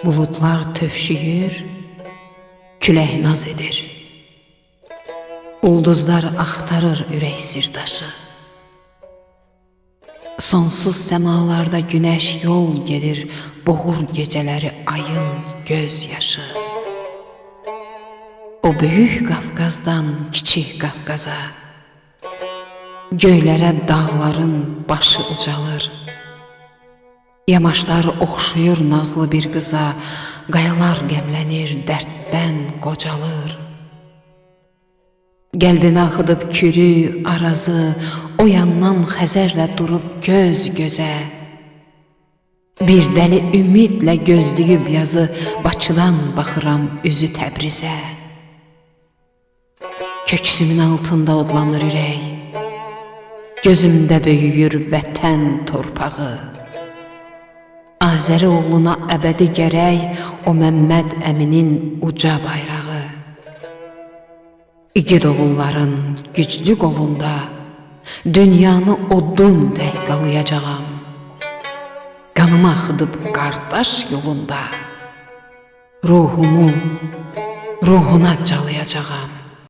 Bulutlar tövşüyür, külək naz edir. Ulduzlar axtarır ürək sirdaşı. Sonsuz səmalarda günəş yol gedir, boğur gecələri ayın göz yaşı. O böyük Qafqazdan kiçik Qafqaza, göylərə dağların başı ucalır. Yamaçlar oxşuyur nazlı bir qıza, qayalar qəmlənir, dərddən qocalır. Qəlbimə axıdıb kürü, arazı, o yandan xəzərlə durub göz gözə. Bir dəli ümidlə gözləyib yazı, Bakıdan baxıram üzü Təbrizə. Köksümün altında odlanır ürək, gözümdə böyüyür vətən torpağı. Azəri oğluna əbədi gərək o Məmməd Əminin uca bayrağı. İgid oğulların güclü qolunda dünyanı odun tək qalayacağam. Qanımı axıdıb qardaş yolunda ruhumu ruhuna calayacağam.